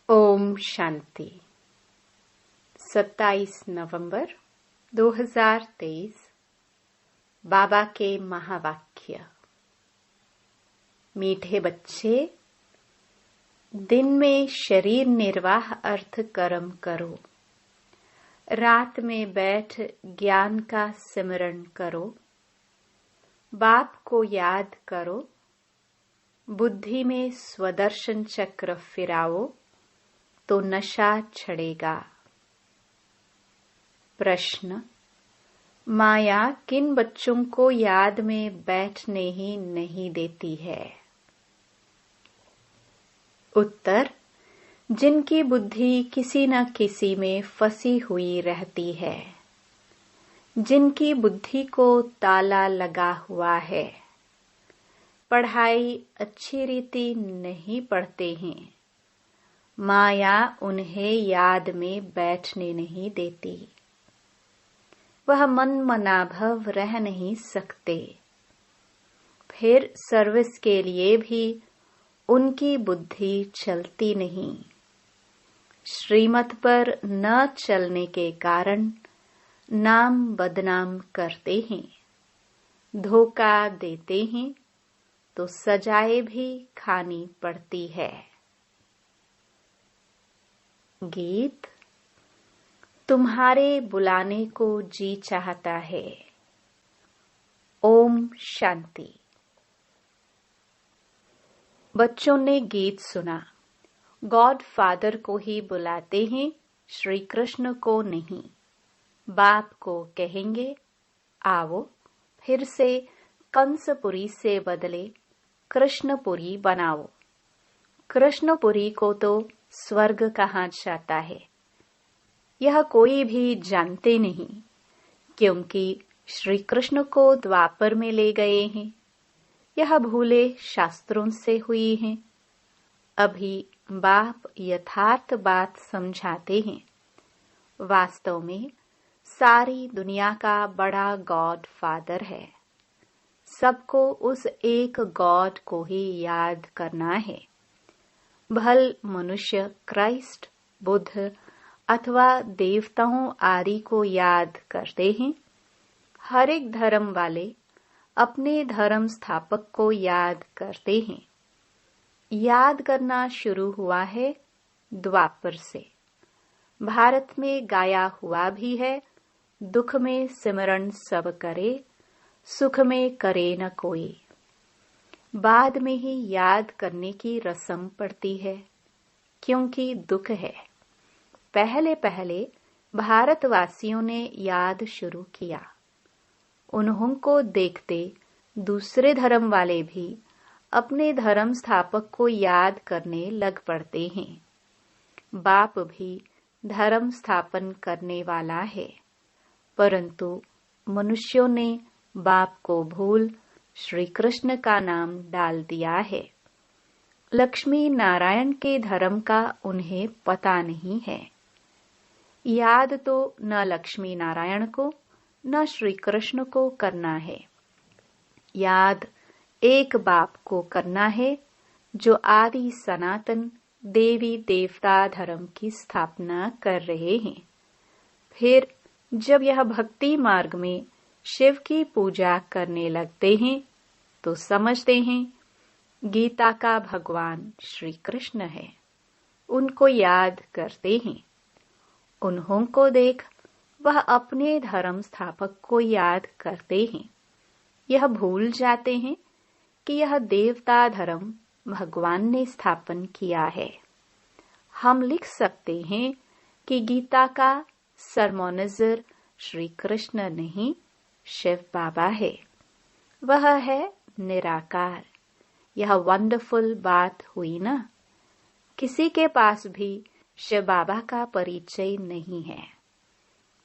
ओम शांति। 27 नवंबर 2023 बाबा के महावाक्य। मीठे बच्चे, दिन में शरीर निर्वाह अर्थ कर्म करो, रात में बैठ ज्ञान का सिमरण करो, बाप को याद करो, बुद्धि में स्वदर्शन चक्र फिराओ तो नशा छड़ेगा। प्रश्न: माया किन बच्चों को याद में बैठने ही नहीं देती है? उत्तर: जिनकी बुद्धि किसी न किसी में फंसी हुई रहती है, जिनकी बुद्धि को ताला लगा हुआ है, पढ़ाई अच्छी रीति नहीं पढ़ते हैं, माया उन्हें याद में बैठने नहीं देती। वह मन मनाभव रह नहीं सकते। फिर सर्विस के लिए भी उनकी बुद्धि चलती नहीं। श्रीमत पर न चलने के कारण नाम बदनाम करते हैं, धोखा देते हैं तो सजाएं भी खानी पड़ती है। गीत। तुम्हारे बुलाने को जी चाहता है। ओम शांति। बच्चों ने गीत सुना। गॉड फादर को ही बुलाते हैं, श्री कृष्ण को नहीं। बाप को कहेंगे आओ, फिर से कंसपुरी से बदले कृष्णपुरी बनाओ। कृष्णपुरी को तो स्वर्ग कहा जाता है, यह कोई भी जानते नहीं, क्योंकि श्री कृष्ण को द्वापर में ले गए हैं। यह भूले शास्त्रों से हुई हैं। अभी बाप यथार्थ बात समझाते हैं। वास्तव में सारी दुनिया का बड़ा गॉड फादर है। सबको उस एक गॉड को ही याद करना है। भल मनुष्य क्राइस्ट, बुद्ध अथवा देवताओं आदि को याद करते हैं। हर एक धर्म वाले अपने धर्म स्थापक को याद करते हैं। याद करना शुरू हुआ है द्वापर से। भारत में गाया हुआ भी है, दुख में सिमरण सब करे, सुख में करे न कोई। बाद में ही याद करने की रस्म पड़ती है, क्योंकि दुख है। पहले पहले भारतवासियों ने याद शुरू किया। उन्हों को देखते दूसरे धर्म वाले भी अपने धर्म स्थापक को याद करने लग पड़ते हैं। बाप भी धर्म स्थापन करने वाला है, परंतु मनुष्यों ने बाप को भूल श्री कृष्ण का नाम डाल दिया है। लक्ष्मी नारायण के धर्म का उन्हें पता नहीं है। याद तो न लक्ष्मी नारायण को न श्री कृष्ण को करना है। याद एक बाप को करना है, जो आदि सनातन देवी देवता धर्म की स्थापना कर रहे हैं। फिर जब यह भक्ति मार्ग में शिव की पूजा करने लगते हैं तो समझते हैं गीता का भगवान श्री कृष्ण है। उनको याद करते हैं। उन्हों को देख वह अपने धर्म स्थापक को याद करते हैं। यह भूल जाते हैं कि यह देवता धर्म भगवान ने स्थापन किया है। हम लिख सकते हैं कि गीता का सरमोनाइजर श्री कृष्ण नहीं, शिव बाबा है। वह है निराकार। यह वंडरफुल बात हुई ना। किसी के पास भी शिव बाबा का परिचय नहीं है।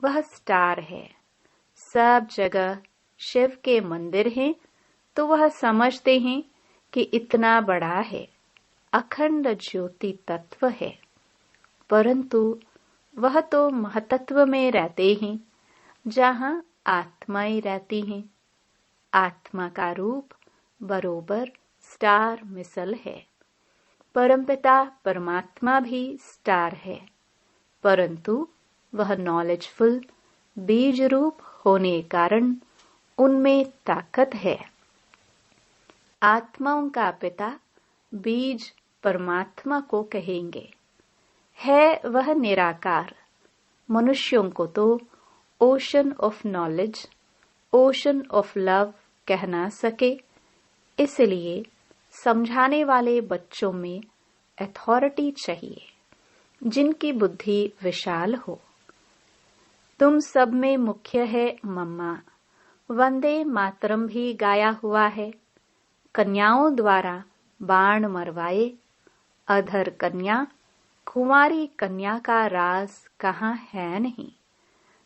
वह स्टार है। सब जगह शिव के मंदिर हैं, तो वह समझते हैं कि इतना बड़ा है, अखंड ज्योति तत्व है। परंतु वह तो महतत्व में रहते हैं, जहां आत्माएं रहती हैं। आत्मा का रूप बरोबर स्टार मिसल है। परमपिता परमात्मा भी स्टार है, परंतु वह नॉलेजफुल बीज रूप होने कारण उनमें ताकत है। आत्माओं का पिता बीज परमात्मा को कहेंगे, है वह निराकार। मनुष्यों को तो ocean of knowledge, ocean of love कह ना सके, इसलिए समझाने वाले बच्चों में अथॉरिटी चाहिए, जिनकी बुद्धि विशाल हो। तुम सब में मुख्य है मम्मा। वंदे मातरम भी गाया हुआ है। कन्याओं द्वारा बाण मरवाए, अधर कन्या कुंवारी कन्या का राज कहाँ है नहीं,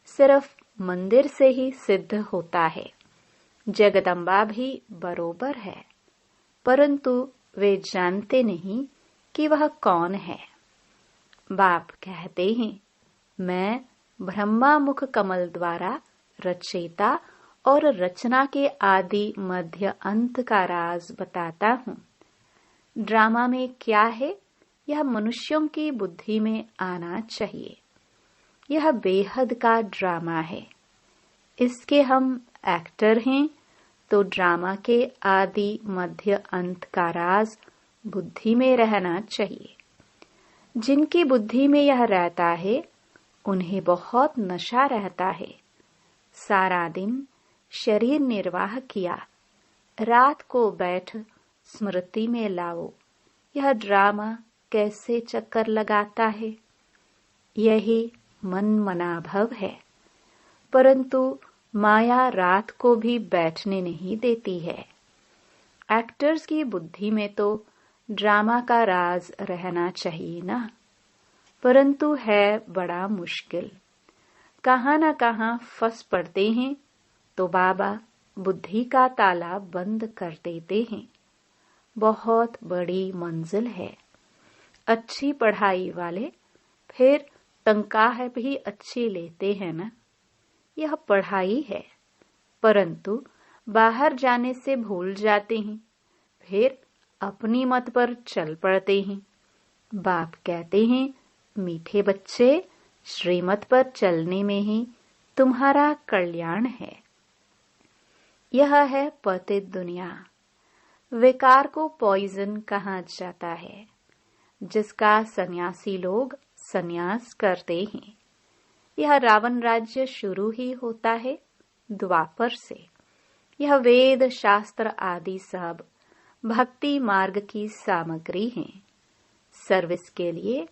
सिर्फ मंदिर से ही सिद्ध होता है। जगदम्बा भी बरोबर है, परंतु वे जानते नहीं कि वह कौन है। बाप कहते हैं, मैं ब्रह्मा मुख कमल द्वारा रचयिता और रचना के आदि मध्य अंत का राज बताता हूँ। ड्रामा में क्या है, यह मनुष्यों की बुद्धि में आना चाहिए। यह बेहद का ड्रामा है, इसके हम एक्टर हैं, तो ड्रामा के आदि मध्य अंत का राज बुद्धि में रहना चाहिए। जिनकी बुद्धि में यह रहता है, उन्हें बहुत नशा रहता है। सारा दिन शरीर निर्वाह किया, रात को बैठ स्मृति में लाओ। यह ड्रामा कैसे चक्कर लगाता है? यही मन मनाभव है, परंतु माया रात को भी बैठने नहीं देती है। एक्टर्स की बुद्धि में तो ड्रामा का राज रहना चाहिए ना, परंतु है बड़ा मुश्किल। कहाँ न कहाँ फंस पड़ते हैं, तो बाबा बुद्धि का ताला बंद कर देते हैं। बहुत बड़ी मंजिल है। अच्छी पढ़ाई वाले फिर तनख्वाह भी अच्छी लेते हैं ना। यह पढ़ाई है, परंतु बाहर जाने से भूल जाते हैं, फिर अपनी मत पर चल पड़ते हैं। बाप कहते हैं, मीठे बच्चे, श्रीमत पर चलने में ही तुम्हारा कल्याण है। यह है पतित दुनिया। विकार को पॉइजन कहा जाता है, जिसका सन्यासी लोग सन्यास करते हैं। यह रावण राज्य शुरू ही होता है द्वापर से। यह वेद शास्त्र आदि सब भक्ति मार्ग की सामग्री है। सर्विस के लिए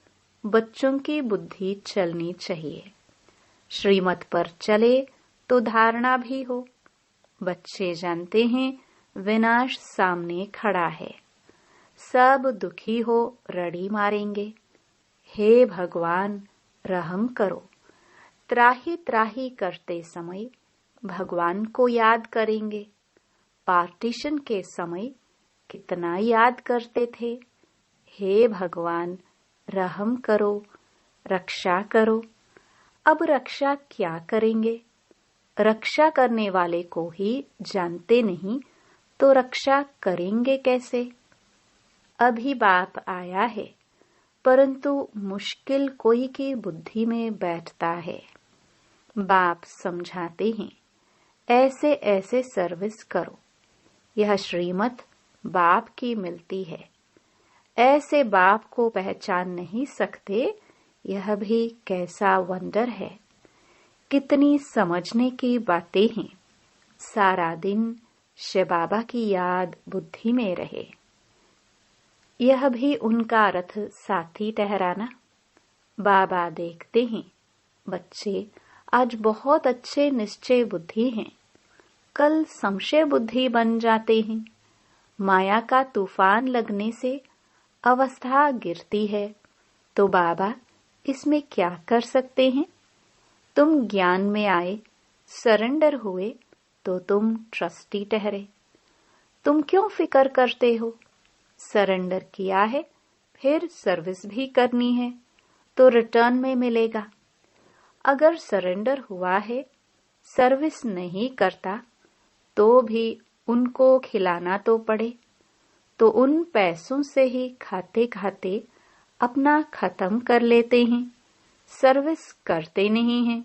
बच्चों की बुद्धि चलनी चाहिए। श्रीमत पर चले तो धारणा भी हो। बच्चे जानते हैं विनाश सामने खड़ा है, सब दुखी हो रड़ी मारेंगे। हे भगवान रहम करो। त्राही त्राही करते समय भगवान को याद करेंगे। पार्टीशन के समय कितना याद करते थे, हे भगवान रहम करो, रक्षा करो। अब रक्षा क्या करेंगे? रक्षा करने वाले को ही जानते नहीं, तो रक्षा करेंगे कैसे? अभी बाप आया है, परंतु मुश्किल कोई की बुद्धि में बैठता है। बाप समझाते हैं, ऐसे ऐसे सर्विस करो। यह श्रीमत बाप की मिलती है। ऐसे बाप को पहचान नहीं सकते, यह भी कैसा वंडर है। कितनी समझने की बातें हैं। सारा दिन शिव बाबा की याद बुद्धि में रहे। यह भी उनका रथ साथी ठहराना। बाबा देखते हैं, बच्चे आज बहुत अच्छे निश्चय बुद्धि हैं, कल संशय बुद्धि बन जाते हैं। माया का तूफान लगने से अवस्था गिरती है, तो बाबा इसमें क्या कर सकते हैं? तुम ज्ञान में आए, सरेंडर हुए, तो तुम ट्रस्टी ठहरे। तुम क्यों फिकर करते हो? सरेंडर किया है, फिर सर्विस भी करनी है, तो रिटर्न में मिलेगा। अगर सरेंडर हुआ है, सर्विस नहीं करता, तो भी उनको खिलाना तो पड़े। तो उन पैसों से ही खाते खाते अपना खत्म कर लेते हैं, सर्विस करते नहीं हैं।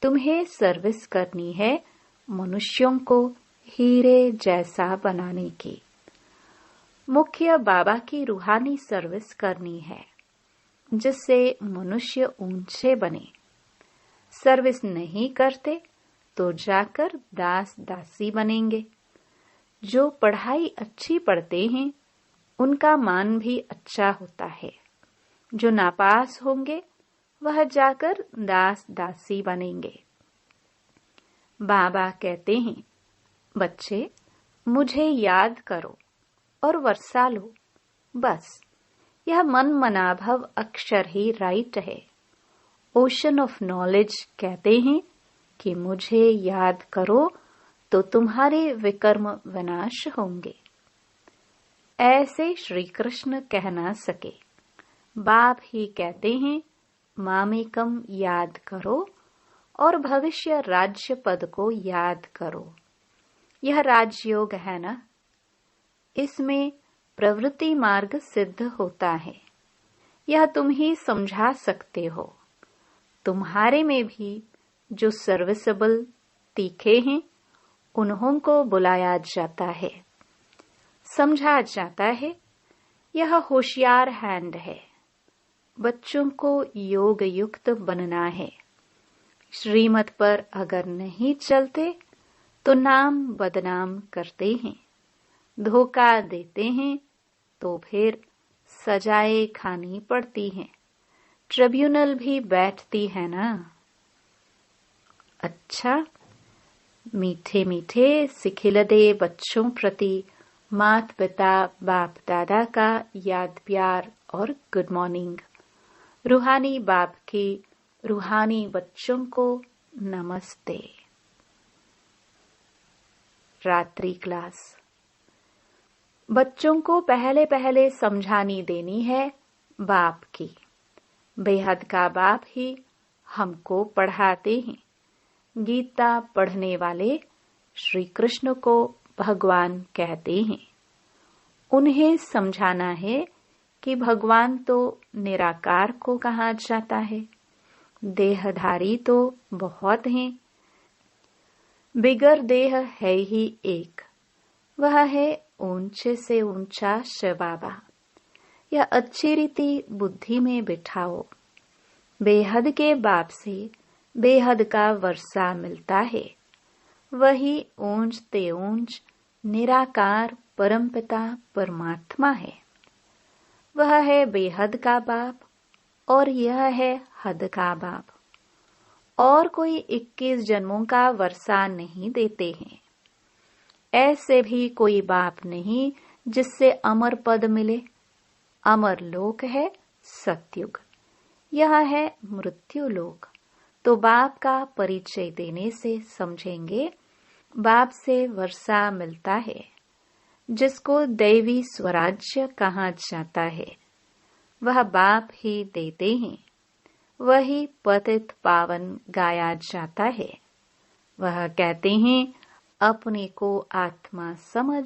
तुम्हें सर्विस करनी है मनुष्यों को हीरे जैसा बनाने की। मुख्य बाबा की रूहानी सर्विस करनी है, जिससे मनुष्य ऊंचे बने। सर्विस नहीं करते तो जाकर दास दासी बनेंगे। जो पढ़ाई अच्छी पढ़ते हैं उनका मान भी अच्छा होता है। जो नापास होंगे वह जाकर दास दासी बनेंगे। बाबा कहते हैं, बच्चे मुझे याद करो और वर्षा लो, बस यह मन मनाभव अक्षर ही राइट है। ओशन ऑफ नॉलेज कहते हैं कि मुझे याद करो तो तुम्हारे विकर्म विनाश होंगे। ऐसे श्री कृष्ण कह ना सके, बाप ही कहते हैं मामेकम याद करो और भविष्य राज्य पद को याद करो। यह राजयोग है ना, इसमें प्रवृत्ति मार्ग सिद्ध होता है। यह तुम ही समझा सकते हो। तुम्हारे में भी जो सर्विसेबल तीखे हैं उन्हों को बुलाया जाता है, समझा जाता है। यह होशियार हैंड है। बच्चों को योग युक्त बनना है। श्रीमत पर अगर नहीं चलते तो नाम बदनाम करते हैं, धोखा देते हैं तो फिर सजाएं खानी पड़ती हैं, ट्रिब्यूनल भी बैठती है ना। अच्छा, मीठे मीठे सिखिलदे बच्चों प्रति मात पिता बाप दादा का याद प्यार और गुड मॉर्निंग। रूहानी बाप की रूहानी बच्चों को नमस्ते। रात्रि क्लास। बच्चों को पहले पहले समझानी देनी है बाप की। बेहद का बाप ही हमको पढ़ाते हैं। गीता पढ़ने वाले श्री कृष्ण को भगवान कहते हैं। उन्हें समझाना है कि भगवान तो निराकार को कहा जाता है, देहधारी तो बहुत हैं। बिगर देह है ही एक, वह है ऊंचे से ऊंचा शिव बाबा। यह अच्छी रीति बुद्धि में बिठाओ। बेहद के बाप से बेहद का वर्षा मिलता है। वही ऊंच ते ऊंच निराकार परमपिता परमात्मा है। वह है बेहद का बाप और यह है हद का बाप। और कोई 21 जन्मों का वर्षा नहीं देते हैं। ऐसे भी कोई बाप नहीं जिससे अमर पद मिले। अमर लोक है सतयुग, यह है मृत्यु लोक। तो बाप का परिचय देने से समझेंगे बाप से वर्षा मिलता है, जिसको दैवी स्वराज्य कहा जाता है। वह बाप ही देते हैं। वही पतित पावन गाया जाता है। वह कहते हैं अपने को आत्मा समझ,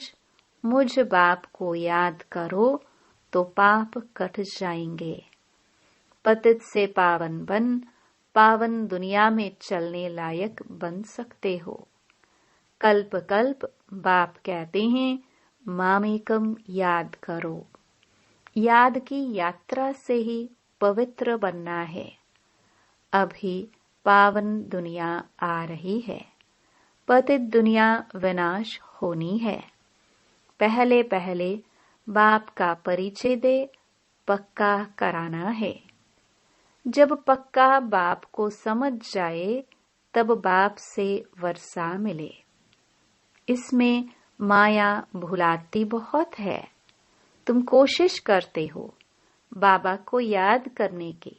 मुझ बाप को याद करो तो पाप कट जाएंगे। पतित से पावन बन पावन दुनिया में चलने लायक बन सकते हो। कल्प कल्प बाप कहते हैं मामेकम याद करो। याद की यात्रा से ही पवित्र बनना है। अभी पावन दुनिया आ रही है, पतित दुनिया विनाश होनी है। पहले पहले बाप का परिचय दे पक्का कराना है। जब पक्का बाप को समझ जाए तब बाप से वर्षा मिले। इसमें माया भुलाती बहुत है। तुम कोशिश करते हो बाबा को याद करने की,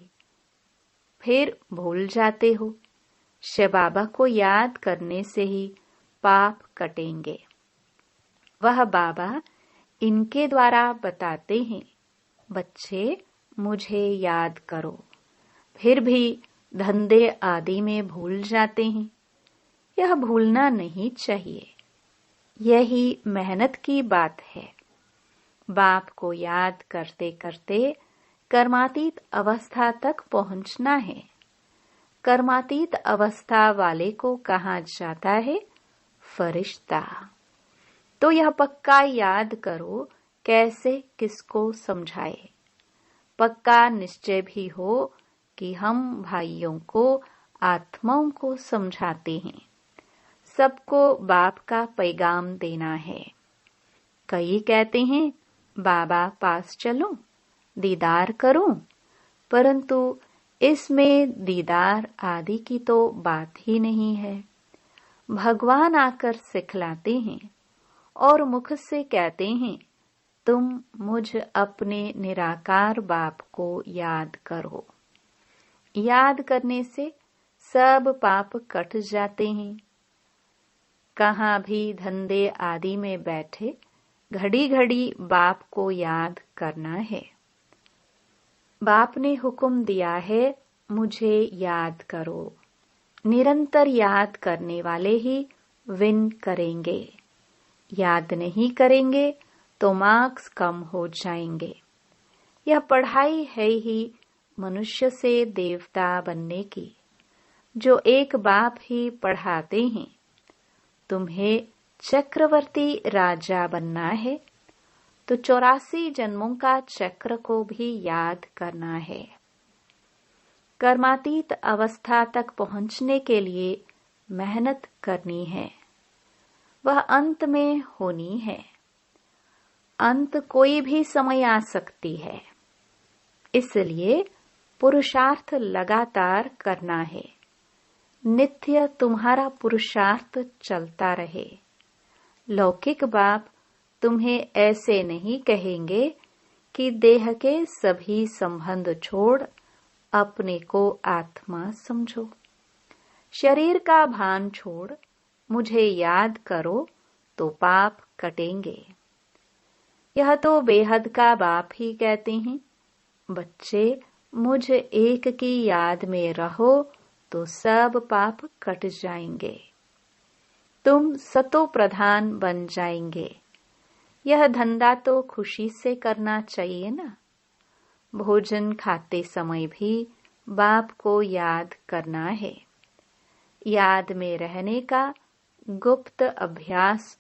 फिर भूल जाते हो। शिव बाबा को याद करने से ही पाप कटेंगे। वह बाबा इनके द्वारा बताते हैं, बच्चे मुझे याद करो। फिर भी धंधे आदि में भूल जाते हैं। यह भूलना नहीं चाहिए। यही मेहनत की बात है। बाप को याद करते करते कर्मातीत अवस्था तक पहुंचना है। कर्मातीत अवस्था वाले को कहा जाता है फरिश्ता। तो यह पक्का याद करो कैसे किसको समझाए। पक्का निश्चय भी हो कि हम भाइयों को, आत्माओं को समझाते हैं। सबको बाप का पैगाम देना है। कई कहते हैं बाबा पास चलो, दीदार करो, परंतु इसमें दीदार आदि की तो बात ही नहीं है। भगवान आकर सिखलाते हैं और मुख से कहते हैं तुम मुझ अपने निराकार बाप को याद करो। याद करने से सब पाप कट जाते हैं। कहाँ भी धंधे आदि में बैठे घड़ी घड़ी बाप को याद करना है। बाप ने हुक्म दिया है मुझे याद करो। निरंतर याद करने वाले ही विन करेंगे। याद नहीं करेंगे तो मार्क्स कम हो जाएंगे। यह पढ़ाई है ही मनुष्य से देवता बनने की, जो एक बाप ही पढ़ाते हैं। तुम्हें चक्रवर्ती राजा बनना है तो 84 जन्मों का चक्र को भी याद करना है। कर्मातीत अवस्था तक पहुंचने के लिए मेहनत करनी है। वह अंत में होनी है। अंत कोई भी समय आ सकती है, इसलिए पुरुषार्थ लगातार करना है। नित्य तुम्हारा पुरुषार्थ चलता रहे। लौकिक बाप तुम्हें ऐसे नहीं कहेंगे कि देह के सभी संबंध छोड़ अपने को आत्मा समझो। शरीर का भान छोड़ मुझे याद करो तो पाप कटेंगे। यह तो बेहद का बाप ही कहते हैं, बच्चे मुझ एक की याद में रहो तो सब पाप कट जाएंगे। तुम सतो प्रधान बन जाएंगे। यह धंधा तो खुशी से करना चाहिए ना। भोजन खाते समय भी बाप को याद करना है। याद में रहने का गुप्त अभ्यास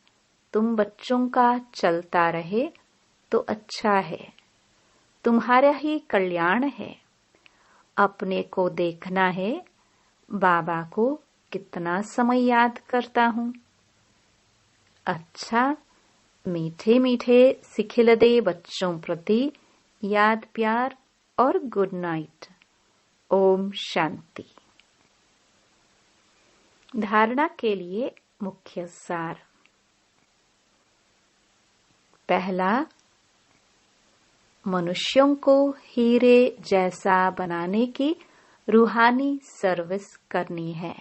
तुम बच्चों का चलता रहे तो अच्छा है। तुम्हारा ही कल्याण है। अपने को देखना है, बाबा को कितना समय याद करता हूँ। अच्छा, मीठे मीठे सिखिलदे बच्चों प्रति याद प्यार और गुड नाइट। ओम शांति। धारणा के लिए मुख्य सार। पहला, मनुष्यों को हीरे जैसा बनाने की रूहानी सर्विस करनी है।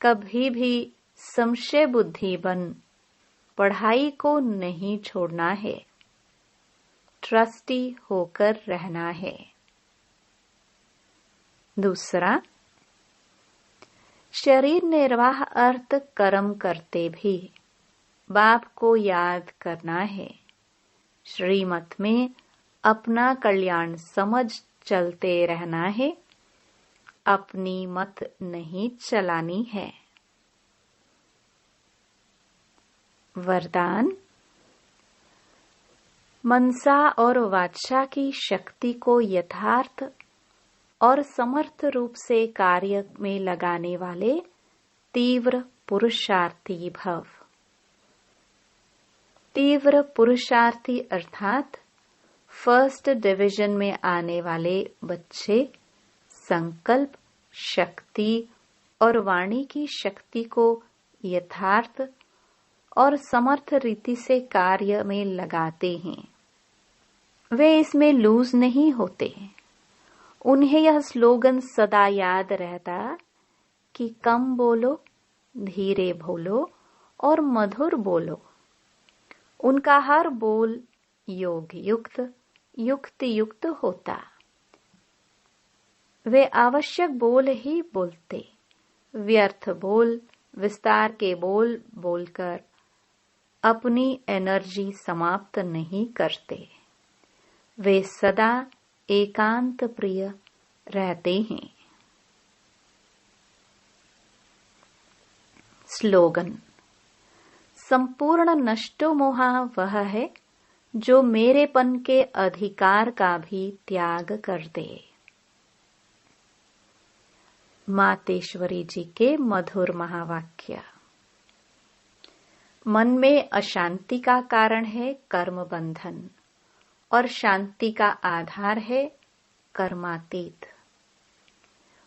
कभी भी संशय बुद्धि बन पढ़ाई को नहीं छोड़ना है। ट्रस्टी होकर रहना है। दूसरा, शरीर निर्वाह अर्थ कर्म करते भी बाप को याद करना है। श्रीमत में अपना कल्याण समझ चलते रहना है। अपनी मत नहीं चलानी है। वरदान। मनसा और वाचा की शक्ति को यथार्थ और समर्थ रूप से कार्य में लगाने वाले तीव्र पुरुषार्थी भव। तीव्र पुरुषार्थी अर्थात फर्स्ट डिवीजन में आने वाले बच्चे संकल्प, शक्ति और वाणी की शक्ति को यथार्थ और समर्थ रीति से कार्य में लगाते हैं। वे इसमें लूज नहीं होते। उन्हें यह स्लोगन सदा याद रहता कि कम बोलो, धीरे बोलो और मधुर बोलो। उनका हर बोल योग युक्त, युक्ति युक्त होता। वे आवश्यक बोल ही बोलते। व्यर्थ बोल, विस्तार के बोल बोलकर अपनी एनर्जी समाप्त नहीं करते। वे सदा एकांत प्रिय रहते हैं। स्लोगन। संपूर्ण नष्टो मोहा वह है जो मेरेपन के अधिकार का भी त्याग कर दे। मातेश्वरी जी के मधुर महावाक्य। मन में अशांति का कारण है कर्म बंधन और शांति का आधार है कर्मातीत।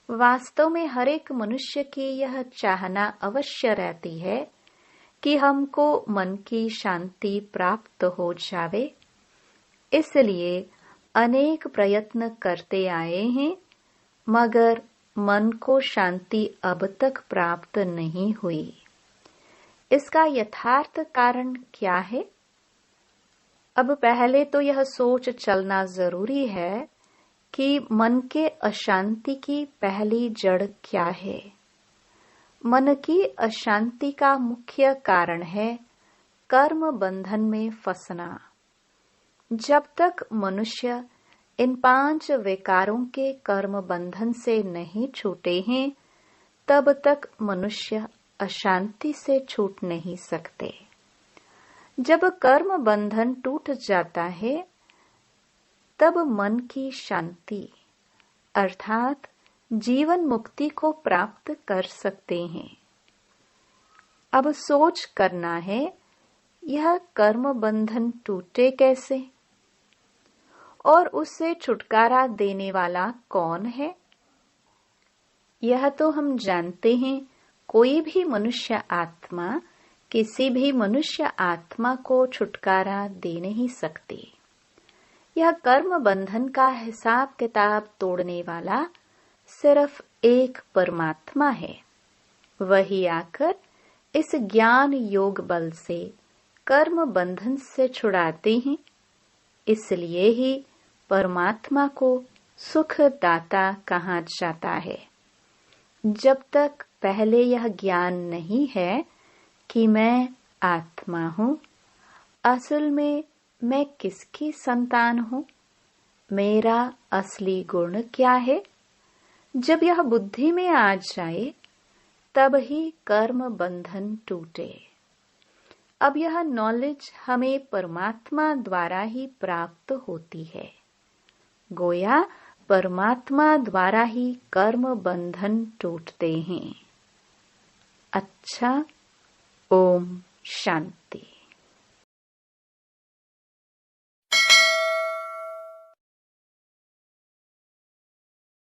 वास्तव में हर एक मनुष्य की यह चाहना अवश्य रहती है कि हमको मन की शांति प्राप्त हो जावे, इसलिए अनेक प्रयत्न करते आए हैं, मगर मन को शांति अब तक प्राप्त नहीं हुई। इसका यथार्थ कारण क्या है? अब पहले तो यह सोच चलना जरूरी है कि मन के अशांति की पहली जड़ क्या है। मन की अशांति का मुख्य कारण है कर्म बंधन में फंसना। जब तक मनुष्य इन 5 विकारों के कर्म बंधन से नहीं छूटे हैं, तब तक मनुष्य अशांति से छूट नहीं सकते। जब कर्म बंधन टूट जाता है, तब मन की शांति अर्थात जीवन मुक्ति को प्राप्त कर सकते हैं। अब सोच करना है, यह कर्म बंधन टूटे कैसे और उससे छुटकारा देने वाला कौन है? यह तो हम जानते हैं, कोई भी मनुष्य आत्मा किसी भी मनुष्य आत्मा को छुटकारा दे नहीं सकती। यह कर्म बंधन का हिसाब किताब तोड़ने वाला सिर्फ एक परमात्मा है। वही आकर इस ज्ञान योग बल से कर्म बंधन से छुड़ाते हैं। इसलिए ही परमात्मा को सुखदाता कहा जाता है। जब तक पहले यह ज्ञान नहीं है कि मैं आत्मा हूँ, असल में मैं किसकी संतान हूँ, मेरा असली गुण क्या है, जब यह बुद्धि में आ जाए तब ही कर्म बंधन टूटे। अब यह नॉलेज हमें परमात्मा द्वारा ही प्राप्त होती है। गोया परमात्मा द्वारा ही कर्म बंधन टूटते हैं। अच्छा, ओम शांति।